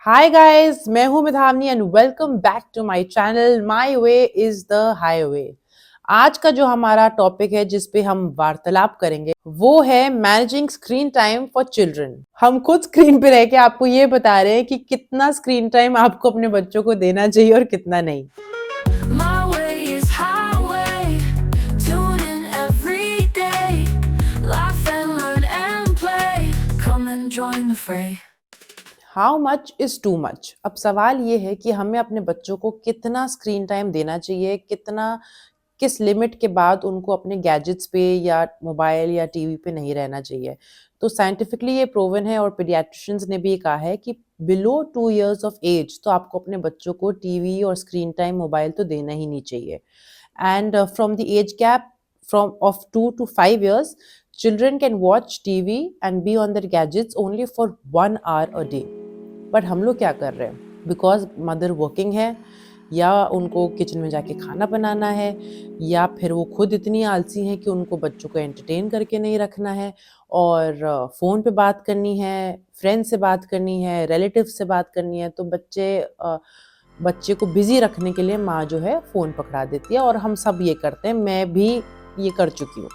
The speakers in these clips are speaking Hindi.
हाय गाइस, मैं हूं Midhavani and welcome back to my channel my way is the highway. आज का जो हमारा टॉपिक है जिस पे हम वार्तालाप करेंगे वो है managing screen time for children. हम खुद स्क्रीन पे रह के आपको ये बता रहे हैं कि कितना स्क्रीन टाइम आपको अपने बच्चों को देना चाहिए और कितना नहीं। My way is highway. Tune in every day. Laugh and learn and play. Come and join the fray. How much is too much. अब सवाल ये है कि हमें अपने बच्चों को कितना स्क्रीन टाइम देना चाहिए, कितना किस लिमिट के बाद उनको अपने गैजेट्स पे या मोबाइल या टीवी पे नहीं रहना चाहिए। तो साइंटिफिकली ये प्रूवन है और पीडियाट्रिशियंस ने भी ये कहा है कि बिलो 2 years ऑफ एज तो आपको अपने बच्चों को टीवी और स्क्रीन टाइम मोबाइल तो देना ही नहीं चाहिए। And from the age gap from of 2 to 5 years, children can watch TV and be on their gadgets only for 1 hour a day. But हम लोग क्या कर रहे हैं, बिकॉज मदर वर्किंग है या उनको किचन में जाके खाना बनाना है या फिर वो खुद इतनी आलसी हैं कि उनको बच्चों को एंटरटेन करके नहीं रखना है और फ़ोन पे बात करनी है, फ्रेंड से बात करनी है, रिलेटिव से बात करनी है, तो बच्चे को बिजी रखने के लिए माँ जो है फ़ोन पकड़ा देती है और हम सब ये करते हैं, मैं भी ये कर चुकी हूँ।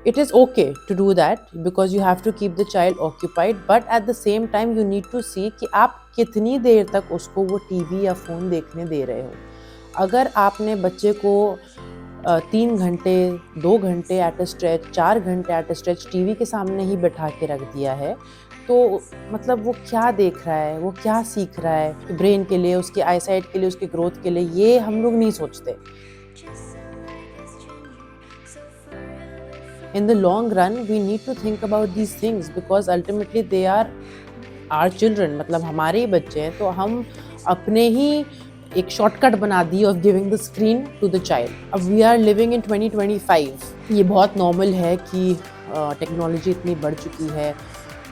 It is okay to do that because you have to keep the child occupied, but at the same time you need to see कि आप कितनी देर तक उसको वो टीवी या फ़ोन देखने दे रहे हो। अगर आपने बच्चे को 3 घंटे 2 घंटे एट अ स्ट्रेच 4 घंटे एट अ स्ट्रेच टीवी के सामने ही बैठा के रख दिया है, तो मतलब वो क्या देख रहा है, वो क्या सीख रहा है ब्रेन के लिए, उसकी आईसाइट के लिए, उसकी ग्रोथ के लिए, ये हम लोग नहीं सोचते। In the long run, we need to think about these things because ultimately they are our children. मतलब हमारे ही बच्चे हैं, तो हम अपने ही एक शॉर्टकट बना दी of giving the screen to the child. अब वी आर लिविंग इन 2025। ये बहुत नॉर्मल है कि टेक्नोलॉजी इतनी बढ़ चुकी है,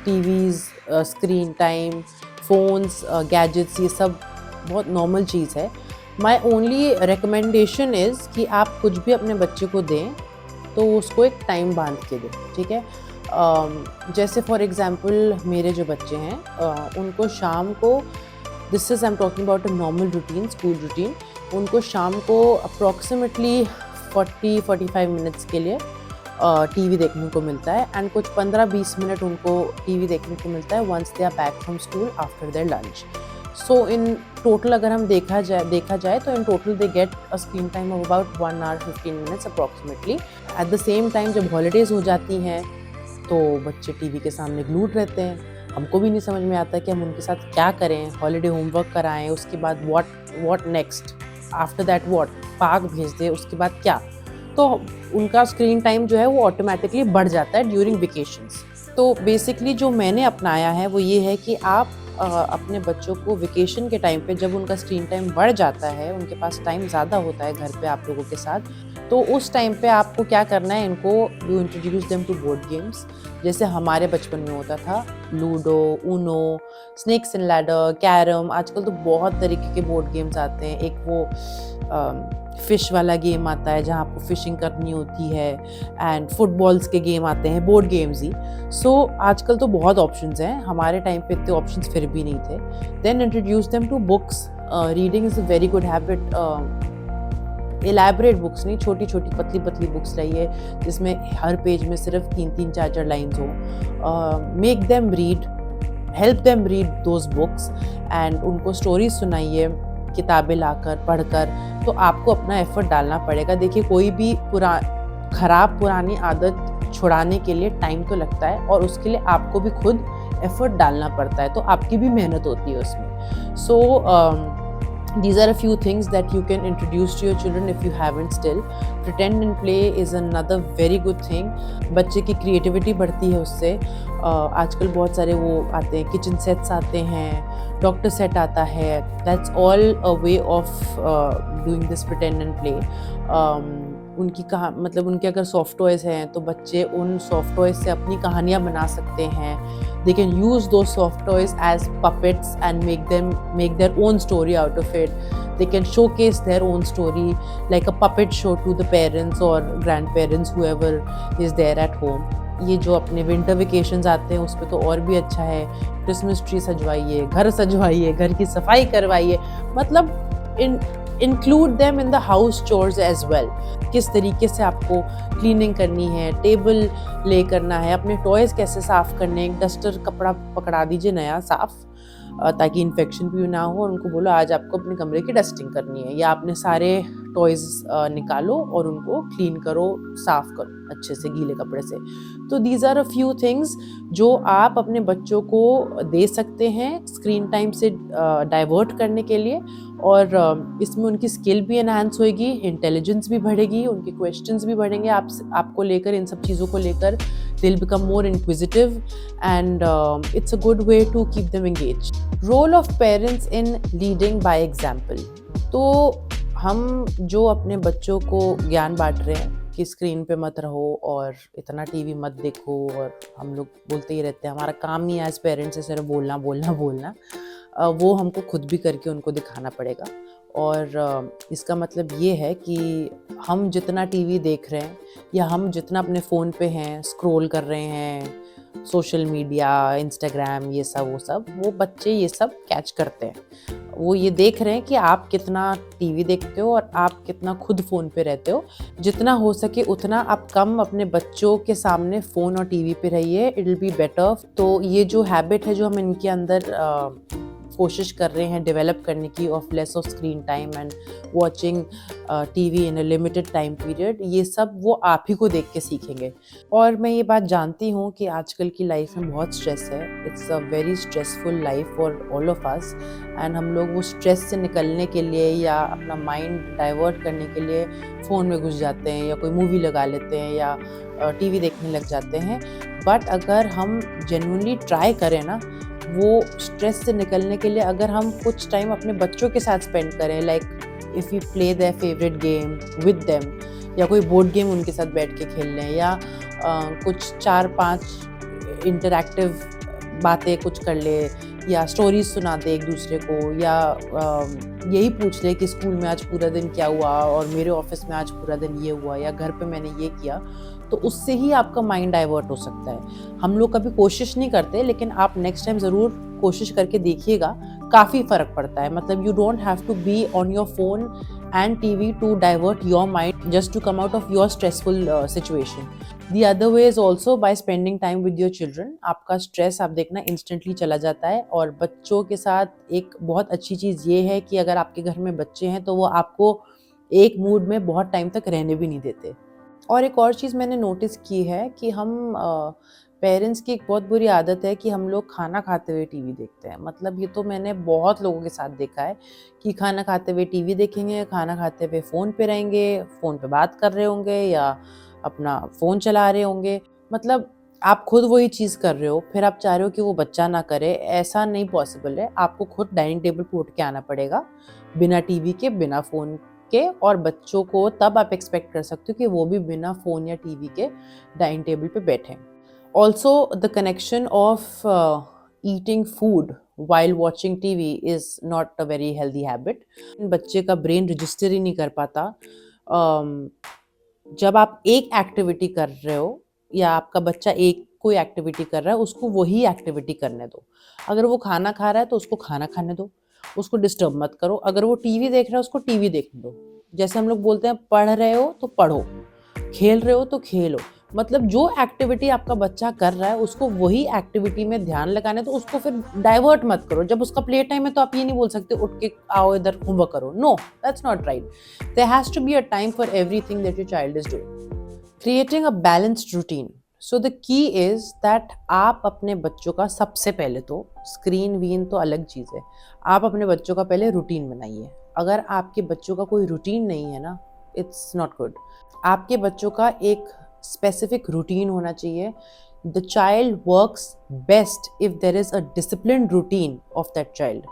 TVs, screen time, phones, gadgets, ये सब बहुत नॉर्मल चीज़ है। माई ओनली रिकमेंडेशन इज़ कि आप कुछ भी अपने बच्चे को दें तो उसको एक टाइम बांध के दें, ठीक है। जैसे फॉर एग्जांपल मेरे जो बच्चे हैं उनको शाम को, this is I am talking about a normal routine, school routine, उनको शाम को अप्रॉक्सीमेटली 40-45 मिनट्स के लिए टीवी देखने को मिलता है एंड कुछ 15-20 मिनट उनको टीवी देखने को मिलता है once they are back from school after their lunch. So in total अगर हम देखा जाए तो in total they get a screen time of about 1 hour 15 minutes approximately. At the same time जब हॉलीडेज़ हो जाती हैं तो बच्चे टीवी के सामने ग्लूड रहते हैं। हमको भी नहीं समझ में आता कि हम उनके साथ क्या करें, हॉलीडे होमवर्क कराएं, उसके बाद what next, after that what, park भेज दें, उसके बाद क्या। तो उनका स्क्रीन टाइम जो है वो ऑटोमेटिकली बढ़ जाता है ड्यूरिंग वेकेशंस। तो बेसिकली जो मैंने अपनाया है वो ये है कि आप अपने बच्चों को वेकेशन के टाइम पे जब उनका स्क्रीन टाइम बढ़ जाता है, उनके पास टाइम ज़्यादा होता है घर पे आप लोगों के साथ, तो उस टाइम पे आपको क्या करना है, इनको you introduce them to board games. जैसे हमारे बचपन में होता था Ludo, Uno, snakes and ladder, carrom. आजकल तो बहुत तरीके के बोर्ड गेम्स आते हैं। एक वो फिश वाला गेम आता है जहाँ आपको फिशिंग करनी होती है, एंड फुटबॉल्स के गेम आते हैं, बोर्ड गेम्स ही। सो आजकल तो बहुत ऑप्शंस हैं, हमारे टाइम पे इतने ऑप्शंस फिर भी नहीं थे। Then introduce them to books. Reading is a very good habit. Elaborate books नहीं, छोटी छोटी पतली पतली बुक्स रहिए जिसमें हर पेज में सिर्फ 3-3 4-4 लाइन्स हो। Make them read, help them read those books and उनको स्टोरीज सुनाइए किताबें लाकर पढ़कर। तो आपको अपना एफर्ट डालना पड़ेगा। देखिए, कोई भी खराब पुरानी आदत छुड़ाने के लिए टाइम तो लगता है और उसके लिए आपको भी खुद एफर्ट डालना पड़ता है, तो आपकी भी मेहनत होती है उसमें। सो these are a few things that you can introduce to your children if you haven't still. Pretend and play is another very good thing. बच्चे की क्रिएटिविटी बढ़ती है उससे। आजकल बहुत सारे वो आते हैं, किचन सेट्स आते हैं, डॉक्टर सेट आता है। That's all a way of doing this pretend and play. मतलब उनके अगर सॉफ्ट टॉयज़ हैं तो बच्चे उन सॉफ्ट टॉयज़ से अपनी कहानियाँ बना सकते हैं। They can use those soft toys as puppets and make their own story out of it. They can showcase their own story like a puppet show to the parents or grandparents, whoever is there at home. ये जो अपने विंटर वेकेशंस आते हैं उस पे तो और भी अच्छा है, क्रिसमस ट्री सजवाइए, घर सजवाइए, घर की सफाई करवाइए, मतलब include them in the house chores as well. किस तरीके से आपको क्लीनिंग करनी है, टेबल ले करना है, अपने टॉयज़ कैसे साफ़ करने हैं, डस्टर कपड़ा पकड़ा दीजिए नया साफ़, ताकि इन्फेक्शन भी ना हो, और उनको बोलो आज आपको अपने कमरे की डस्टिंग करनी है, या अपने सारे टॉयज़ निकालो और उनको क्लीन करो, साफ़ करो अच्छे से गीले कपड़े से। तो these are a few things जो आप अपने बच्चों को दे सकते हैं स्क्रीन टाइम से डाइवर्ट करने के लिए, और इसमें उनकी स्किल भी एनहांस होएगी, इंटेलिजेंस भी बढ़ेगी, उनके क्वेश्चंस भी बढ़ेंगे आपको लेकर, इन सब चीज़ों को लेकर। they'll become more inquisitive, and it's a good way to keep them engaged. Role of parents in leading by example. तो हम जो अपने बच्चों को ज्ञान बांट रहे हैं कि स्क्रीन पे मत रहो और इतना टीवी मत देखो, और हम लोग बोलते ही रहते हैं, हमारा काम ही एज पेरेंट्स है सिर्फ बोलना बोलना बोलना, वो हमको खुद भी करके उनको दिखाना पड़ेगा। और इसका मतलब ये है कि हम जितना टीवी देख रहे हैं या हम जितना अपने फ़ोन पे हैं, स्क्रॉल कर रहे हैं, सोशल मीडिया, इंस्टाग्राम, ये सब वो बच्चे ये सब कैच करते हैं। वो ये देख रहे हैं कि आप कितना टीवी देखते हो और आप कितना खुद फ़ोन पे रहते हो। जितना हो सके उतना आप कम अपने बच्चों के सामने फ़ोन और टीवी पे रहिए, इट विल बी बेटर। तो ये जो हैबिट है जो हम इनके अंदर कोशिश कर रहे हैं डेवलप करने की, of less of screen time and watching TV in a limited time period, ये सब वो आप ही को देख के सीखेंगे। और मैं ये बात जानती हूँ कि आजकल की लाइफ में बहुत स्ट्रेस है, it's a very stressful life for all of us, and हम लोग वो स्ट्रेस से निकलने के लिए या अपना माइंड डाइवर्ट करने के लिए फ़ोन में घुस जाते हैं या कोई मूवी लगा लेते हैं या टीवी देखने लग जाते हैं। बट अगर हम जेन्युइनली ट्राई करें ना, वो स्ट्रेस से निकलने के लिए अगर हम कुछ टाइम अपने बच्चों के साथ स्पेंड करें, like if you play their favourite game with them, या कोई बोर्ड गेम उनके साथ बैठ के खेल लें, या कुछ 4-5 इंटरैक्टिव बातें कुछ कर ले, या स्टोरीज सुना दे एक दूसरे को, या यही पूछ ले कि स्कूल में आज पूरा दिन क्या हुआ और मेरे ऑफिस में आज पूरा दिन ये हुआ, या घर पे मैंने ये किया, तो उससे ही आपका माइंड डाइवर्ट हो सकता है। हम लोग कभी कोशिश नहीं करते, लेकिन आप नेक्स्ट टाइम ज़रूर कोशिश करके देखिएगा, काफ़ी फ़र्क पड़ता है। मतलब you don't have to be on your phone and TV to divert your mind just to come out of your stressful situation. The other way is also by spending time with your children, आपका स्ट्रेस आप देखना इंस्टेंटली चला जाता है। और बच्चों के साथ एक बहुत अच्छी चीज़ ये है कि अगर आपके घर में बच्चे हैं तो वो आपको एक मूड में बहुत टाइम तक रहने भी नहीं देते। और एक और चीज़ मैंने नोटिस की है कि हम पेरेंट्स की एक बहुत बुरी आदत है कि हम लोग खाना खाते हुए टीवी देखते हैं। मतलब ये तो मैंने बहुत लोगों के साथ देखा है कि खाना खाते हुए टीवी देखेंगे, खाना खाते हुए फ़ोन पे रहेंगे, फ़ोन पे बात कर रहे होंगे या अपना फ़ोन चला रहे होंगे। मतलब आप खुद वही चीज़ कर रहे हो, फिर आप चाह रहे हो कि वो बच्चा ना करे, ऐसा नहीं पॉसिबल है। आपको खुद डाइनिंग टेबल पे उठ के आना पड़ेगा, बिना टीवी के, बिना फ़ोन के, और बच्चों को तब आप एक्सपेक्ट कर सकते हो कि वो भी बिना फ़ोन या टीवी के डाइनिंग टेबल पे बैठें। Also, the connection of eating food while watching TV is not a very healthy habit. बच्चे का ब्रेन रजिस्टर ही नहीं कर पाता। जब आप एक एक्टिविटी कर रहे हो या आपका बच्चा एक कोई एक्टिविटी कर रहा है, उसको वही एक्टिविटी करने दो। अगर वो खाना खा रहा है तो उसको खाना खाने दो, उसको डिस्टर्ब मत करो। अगर वो टीवी देख रहा है उसको टीवी देखने दो। जैसे हम लोग बोलते हैं, पढ़ रहे हो तो पढ़ो, खेल रहे हो तो खेलो। मतलब जो एक्टिविटी आपका बच्चा कर रहा है उसको वही एक्टिविटी में ध्यान लगाने, तो उसको फिर डाइवर्ट मत करो। जब उसका प्ले टाइम है तो आप ये नहीं बोल सकते उठ के आओ इधर होमवर्क करो। No, that's not right. There has to be a time for everything that your child is doing. Creating a balanced routine. So the key is that आप अपने बच्चों का सबसे पहले तो स्क्रीन वीन तो अलग चीज़ है, आप अपने बच्चों का पहले रूटीन बनाइए। अगर आपके बच्चों का कोई रूटीन नहीं है ना, इट्स नॉट गुड। आपके बच्चों का एक स्पेसिफिक रूटीन होना चाहिए। The child works best if there is a discipline routine of that child.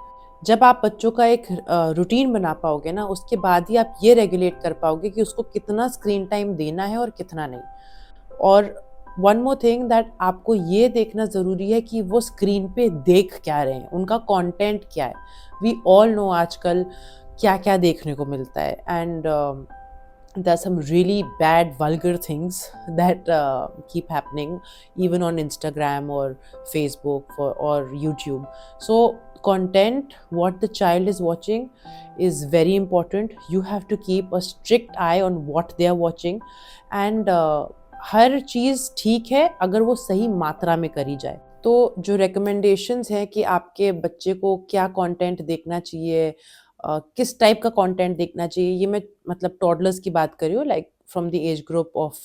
जब आप बच्चों का एक रूटीन बना पाओगे ना, उसके बाद ही आप ये रेगुलेट कर पाओगे कि उसको कितना स्क्रीन टाइम देना है और कितना नहीं। और वन मोर थिंग दैट आपको ये देखना ज़रूरी है कि वो स्क्रीन पे देख क्या रहे हैं, उनका कंटेंट क्या है। वी ऑल नो आजकल क्या क्या देखने को मिलता है, and there are some really bad vulgar things that keep happening even on Instagram or Facebook or YouTube. So content what the child is watching is very important. You have to keep a strict eye on what they are watching, and हर चीज़ ठीक है अगर वो सही मात्रा में करी जाए. तो जो recommendations हैं कि आपके बच्चे को क्या content देखना चाहिए, किस टाइप का कंटेंट देखना चाहिए, ये मैं मतलब टॉडलर्स की बात कर रही हूँ, like from the age group of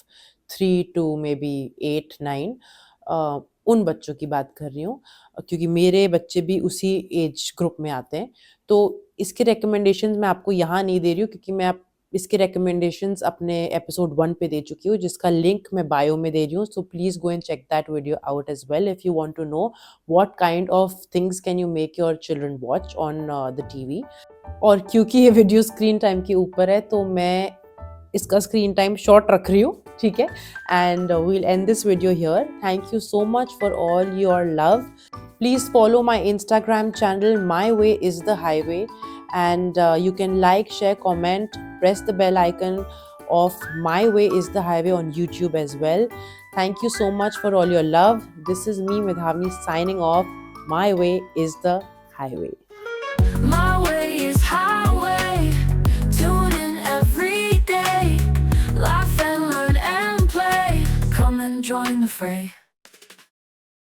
3 to maybe 8-9, उन बच्चों की बात कर रही हूँ, क्योंकि मेरे बच्चे भी उसी एज ग्रुप में आते हैं. तो इसके रिकमेंडेशंस मैं आपको यहाँ नहीं दे रही हूँ, क्योंकि मैं इसके रिकमेंडेशंस अपने एपिसोड 1 पे दे चुकी हूँ, जिसका लिंक मैं बायो में दे रही हूँ. So please go and check that video out as well if you want to know what kind of things can you make your children watch on the TV. और क्योंकि ये वीडियो स्क्रीन टाइम के ऊपर है, तो मैं इसका स्क्रीन टाइम शॉर्ट रख रही हूँ, ठीक है. And we'll end this video here. Thank you so much for all your love. Please follow my Instagram channel, My Way is the Highway, and you can like, share, comment, press the bell icon of My Way is the Highway on YouTube as well. Thank you so much for all your love. This is me, Medhavni, signing off. My Way is the Highway. My way is highway. Tune in every day. Laugh and learn and play. Come and join the fray.